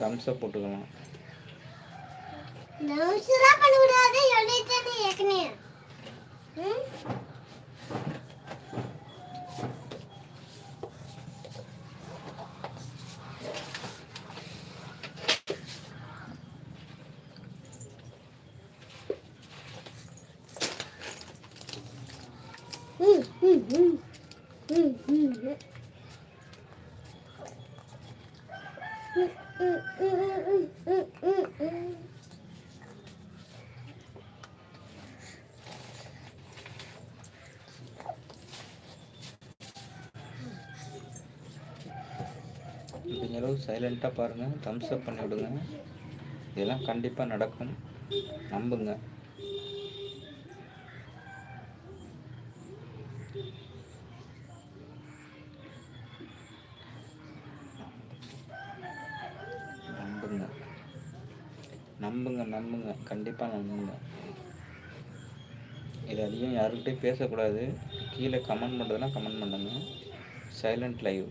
Thums அப் போட்டுக்கலாம். நவுசுலாம் பண்ண கூடாது எழுதிட்டேனே ஏக்கனே. முடிஞ்ச அளவு சைலண்ட்டாக பாருங்கள், தம்ஸ் அப் பண்ணி விடுங்க. இதெல்லாம் கண்டிப்பாக நடக்கும், நம்புங்க. நம்புங்க நம்புங்க நம்புங்க, கண்டிப்பாக நம்புங்க. இது அதிகம் யாருக்கிட்டையும் பேசக்கூடாது. கீழே கமெண்ட் பண்ணுறதுனா கமெண்ட் பண்ணுங்க. Silent live.